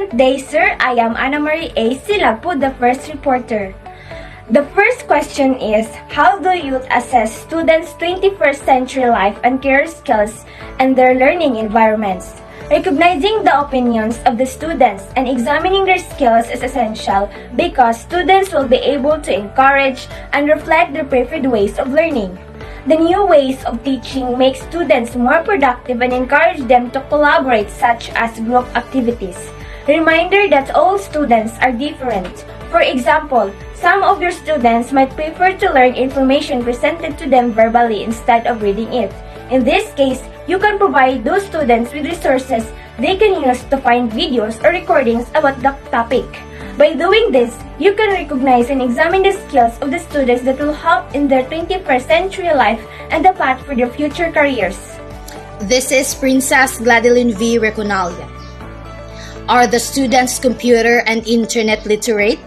Good day, sir. I am Ana Marie A. Silagpo, the first reporter. The first question is, how do youth assess students' 21st century life and career skills and their learning environments? Recognizing the opinions of the students and examining their skills is essential because students will be able to encourage and reflect their preferred ways of learning. The new ways of teaching make students more productive and encourage them to collaborate, such as group activities. Reminder that all students are different. For example, some of your students might prefer to learn information presented to them verbally instead of reading it. In this case, you can provide those students with resources they can use to find videos or recordings about the topic. By doing this, you can recognize and examine the skills of the students that will help in their 21st century life and the path for their future careers. This is Princess Gladeline V. Reconalia. Are the students computer and internet literate?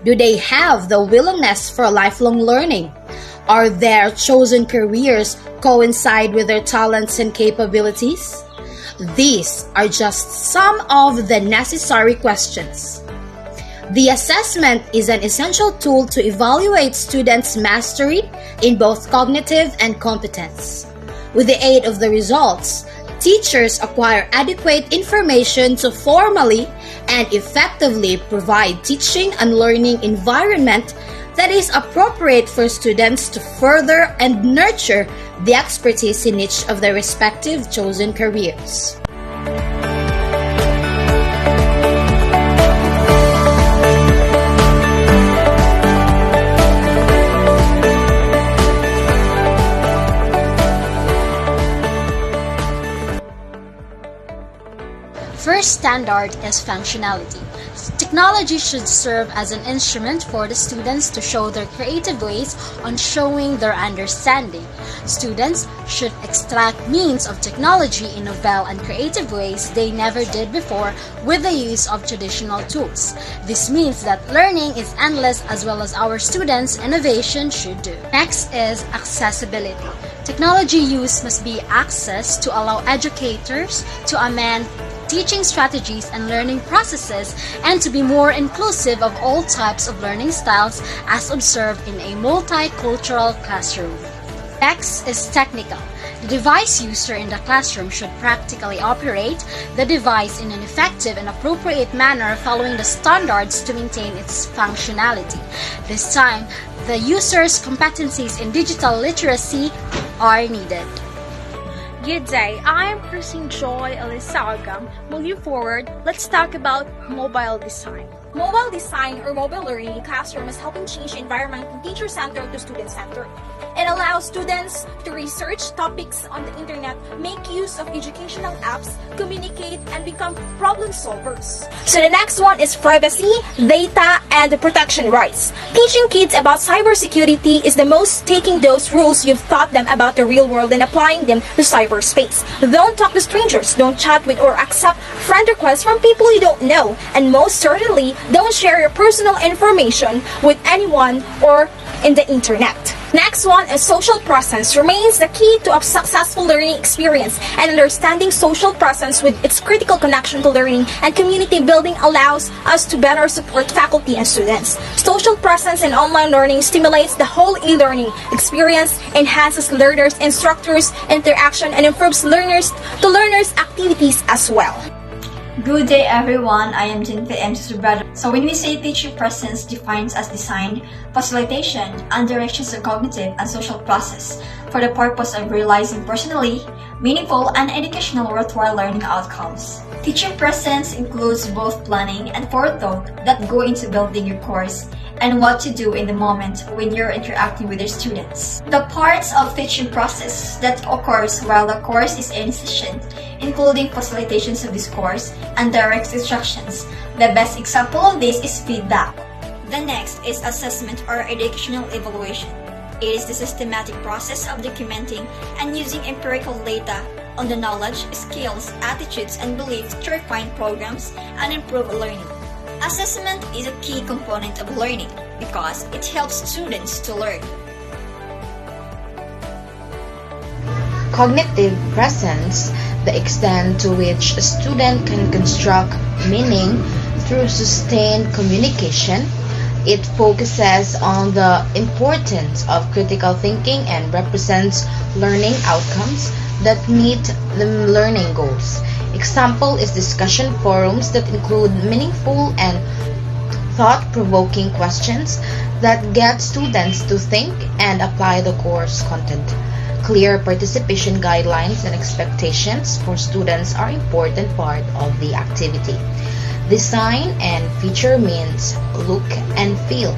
Do they have the willingness for lifelong learning? Are their chosen careers coincide with their talents and capabilities? These are just some of the necessary questions. The assessment is an essential tool to evaluate students' mastery in both cognitive and competence. With the aid of the results, teachers acquire adequate information to formally and effectively provide teaching and learning environment that is appropriate for students to further and nurture the expertise in each of their respective chosen careers. First standard is functionality. Technology should serve as an instrument for the students to show their creative ways on showing their understanding. Students should extract means of technology in novel and creative ways they never did before with the use of traditional tools. This means that learning is endless as well as our students' innovation should do. Next is accessibility. Technology use must be accessed to allow educators to amend teaching strategies and learning processes and to be more inclusive of all types of learning styles as observed in a multicultural classroom. Next is technical. The device user in the classroom should practically operate the device in an effective and appropriate manner following the standards to maintain its functionality. This time, the user's competencies in digital literacy are needed. Good day, I am Christine Joy Elisagam. Moving forward, let's talk about mobile design. Mobile design or mobile learning in classroom is helping change the environment from teacher-centered to student-centered. It allows students to research topics on the internet, make use of educational apps, communicate, and become problem solvers. So the next one is privacy, data, and the protection rights. Teaching kids about cybersecurity is the most taking those rules you've taught them about the real world and applying them to cyberspace. Don't talk to strangers, don't chat with or accept friend requests from people you don't know, and most certainly, don't share your personal information with anyone or in the internet. Next one is social presence remains the key to a successful learning experience, and understanding social presence with its critical connection to learning and community building allows us to better support faculty and students. Social presence in online learning stimulates the whole e-learning experience, enhances learners' instructors' interaction, and improves learners' activities as well. Good day everyone, I am Jinpei M. Subrado. So when we say teaching presence defines as design, facilitation, and directions of cognitive and social process for the purpose of realizing personally, meaningful, and educational worthwhile learning outcomes. Teaching presence includes both planning and forethought that go into building your course and what to do in the moment when you're interacting with your students. The parts of teaching process that occurs while the course is in session, including facilitations of this course and direct instructions. The best example of this is feedback. The next is assessment or educational evaluation. It is the systematic process of documenting and using empirical data on the knowledge, skills, attitudes, and beliefs to refine programs and improve learning. Assessment is a key component of learning because it helps students to learn. Cognitive presence the extent to which a student can construct meaning through sustained communication. It focuses on the importance of critical thinking and represents learning outcomes that meet the learning goals. Example is discussion forums that include meaningful and thought-provoking questions that get students to think and apply the course content. Clear participation guidelines and expectations for students are important part of the activity. Design and feature means look and feel.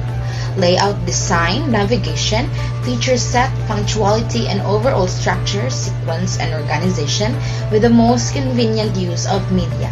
Layout design, navigation, feature set, punctuality, and overall structure, sequence, and organization with the most convenient use of media.